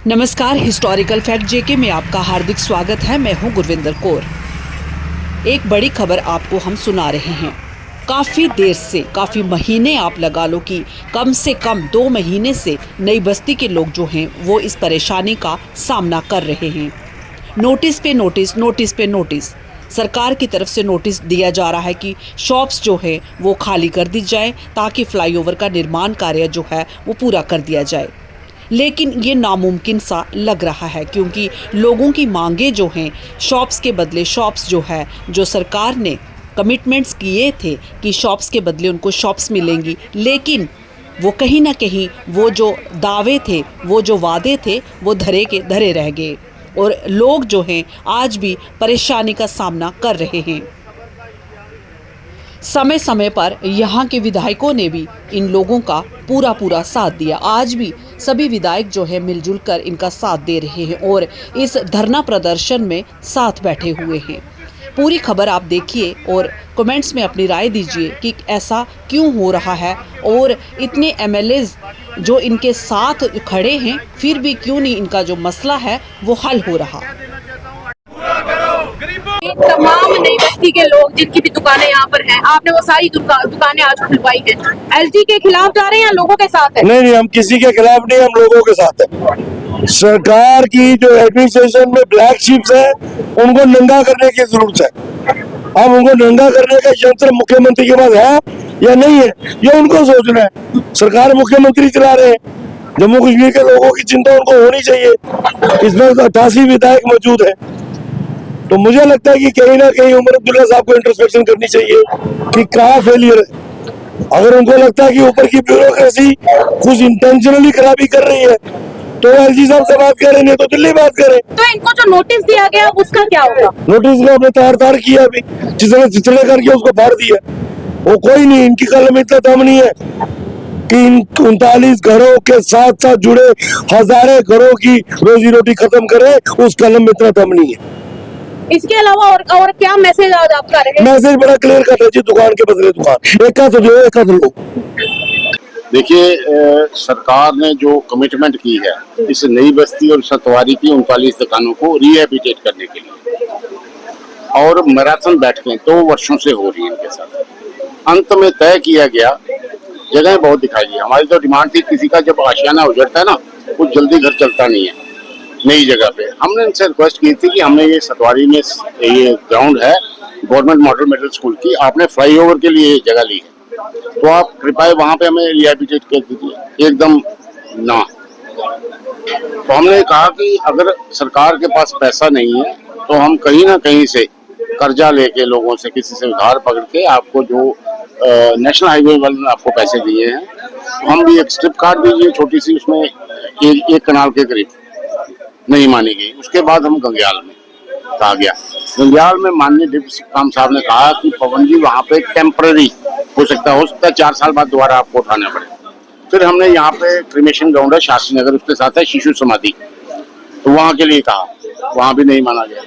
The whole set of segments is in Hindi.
नमस्कार, हिस्टोरिकल फैक्ट जेके में आपका हार्दिक स्वागत है। मैं हूं गुरविंदर कौर। एक बड़ी खबर आपको हम सुना रहे हैं। काफ़ी देर से, काफ़ी महीने आप लगा लो कि कम से कम 2 महीने से नई बस्ती के लोग जो हैं वो इस परेशानी का सामना कर रहे हैं। नोटिस पे नोटिस, नोटिस पे नोटिस, सरकार की तरफ से नोटिस दिया जा रहा है कि शॉप्स जो है वो खाली कर दी जाए ताकि फ्लाईओवर का निर्माण कार्य जो है वो पूरा कर दिया जाए। लेकिन ये नामुमकिन सा लग रहा है क्योंकि लोगों की मांगे जो हैं, शॉप्स के बदले शॉप्स जो है, जो सरकार ने कमिटमेंट्स किए थे कि शॉप्स के बदले उनको शॉप्स मिलेंगी, लेकिन वो कहीं ना कहीं वो जो दावे थे, वो जो वादे थे, वो धरे के धरे रह गए और लोग जो हैं आज भी परेशानी का सामना कर रहे हैं। समय समय पर यहाँ के विधायकों ने भी इन लोगों का पूरा साथ दिया। आज भी सभी विधायक जो है मिलजुल कर इनका साथ दे रहे हैं और इस धरना प्रदर्शन में साथ बैठे हुए हैं। पूरी खबर आप देखिए और कमेंट्स में अपनी राय दीजिए कि ऐसा क्यों हो रहा है और इतने एमएलएज जो इनके साथ खड़े हैं फिर भी क्यों नहीं इनका जो मसला है वो हल हो रहा। तमाम नई बस्ती के लोग जिनकी भी दुकानें यहाँ पर हैं, आपने वो सारी दुकानें आज खुलवाई हैं। एलजी के खिलाफ जा रहे हैं या लोगों के साथ है? नहीं, हम किसी के खिलाफ नहीं, हम लोगों के साथ है। सरकार की जो एडमिनिस्ट्रेशन में ब्लैक शिप्स है उनको नंगा करने की जरूरत है। अब उनको नंगा करने का यंत्र मुख्यमंत्री के पास है या नहीं है, ये उनको सोचना है। सरकार मुख्यमंत्री चला रहे हैं, जम्मू कश्मीर के लोगों की चिंता उनको होनी चाहिए। इसमें 88 विधायक मौजूद है, तो मुझे लगता है कि कहीं ना कहीं उमर अब्दुल्ला साहब को इंट्रोस्पेक्शन करनी चाहिए कि कहाँ फेलियर है। अगर उनको लगता है कि ऊपर की ब्यूरोक्रेसी कुछ इंटेंशनली खराबी कर रही है तो एलजी साहब से बात करें, नहीं तो दिल्ली बात करें। तो इनको जो नोटिस दिया गया उसका क्या होगा? नोटिस को आपने तार किया, अभी जिसने चिचड़े करके उसको फाड़ दिया। वो कोई नहीं, इनकी कलम में इतना दम नहीं है कि इन 39 घरों के साथ साथ जुड़े हजारों घरों की रोजी रोटी खत्म करे, उस कलम में इतना दम नहीं है। इसके अलावा और क्या मैसेज आज आपका रहेगा? मैसेज बड़ा क्लियर कर है जी, दुकान के बदले दुकान, एक का तो दो, एक का तो लो। देखिए, सरकार ने जो कमिटमेंट की है इस नई बस्ती और सतवारी की 39 दुकानों को रिहेबिलिटेट करने के लिए, और मैराथन बैठकें 2 वर्षों से हो रही है इनके साथ। अंत में तय किया गया, जगह बहुत दिखाई दी। हमारी तो डिमांड थी, किसी का जब आशियाना उजड़ता है ना, कुछ जल्दी घर चलता नहीं है। नई जगह पे हमने इनसे रिक्वेस्ट की थी कि हमें ये सतवारी में ये ग्राउंड है गवर्नमेंट मॉडल मिडिल स्कूल की, आपने फ्लाईओवर के लिए जगह ली है, तो आप कृपया वहां पे हमें रिहेबिलिटेट कर दीजिए। एकदम ना, तो हमने कहा कि अगर सरकार के पास पैसा नहीं है तो हम कहीं ना कहीं से कर्जा लेके लोगों से, किसी से उधार पकड़ के, आपको जो नेशनल हाईवे वाले ने आपको पैसे दिए हैं, तो हम भी एक स्ट्रिप काट दीजिए छोटी सी, उसमें एक कनाल के करीब। नहीं मानी गई। उसके बाद हम गंग्याल में कहा गया, गंग्याल में माननीय डिप्टी काम साहब ने कहा कि पवन जी वहाँ पे टेम्पररी हो सकता है 4 साल बाद दोबारा आपको उठाना पड़े। फिर हमने यहाँ पे क्रिमेशन ग्राउंड है शास्त्री नगर, उसके साथ है शिशु समाधि, तो वहाँ के लिए कहा, वहाँ भी नहीं माना गया।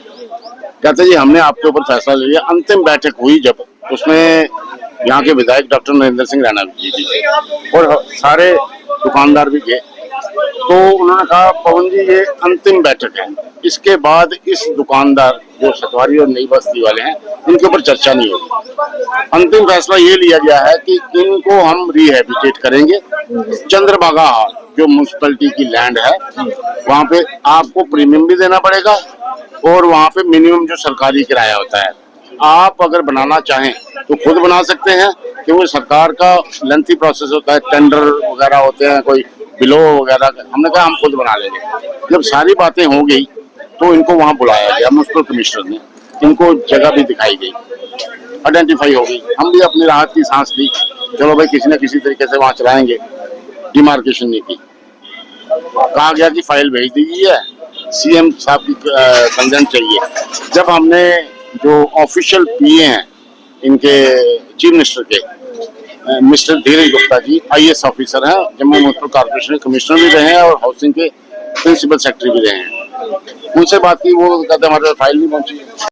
कहते जी हमने आपके ऊपर फैसला ले लिया। अंतिम बैठक हुई जब, उसमें यहाँ के विधायक डॉक्टर नरेंद्र सिंह रैना जी भी और सारे दुकानदार भी गए, तो उन्होंने कहा पवन जी ये अंतिम बैठक है, इसके बाद इस दुकानदार जो सतवारी और नई बस्ती वाले हैं इनके ऊपर चर्चा नहीं होगी। अंतिम फैसला ये लिया गया है कि इनको हम रिहेबिलिटेट करेंगे। चंद्रभागा हॉल जो म्युनिसिपैलिटी की लैंड है, वहाँ पे आपको प्रीमियम भी देना पड़ेगा और वहाँ पे मिनिमम जो सरकारी किराया होता है, आप अगर बनाना चाहें तो खुद बना सकते हैं, क्योंकि सरकार का लेंथी प्रोसेस होता है, टेंडर वगैरह होते हैं, कोई बिलो वगैरह। हमने कहा हम खुद बना लेंगे। जब सारी बातें हो गई तो इनको वहाँ बुलाया गया म्युनिसिपल कमिश्नर ने, इनको जगह भी दिखाई गई, आइडेंटिफाई हो गई। हम भी अपनी राहत की सांस ली, चलो भाई किसी न किसी तरीके से वहाँ चलाएंगे। डिमार्केशन नहीं की, कहा गया कि फाइल भेज दीजिए, सीएम साहब की कंसेंट चाहिए। जब हमने जो ऑफिशियल पीए हैं इनके चीफ मिनिस्टर के, मिस्टर धीरज गुप्ता जी आईएएस ऑफिसर हैं, जम्मू म्युनिसिपल कॉर्पोरेशन के कमिश्नर भी रहे हैं और हाउसिंग के प्रिंसिपल सेक्रेटरी भी रहे हैं, उनसे बात की, वो कहते हमारे फाइल नहीं पहुंची।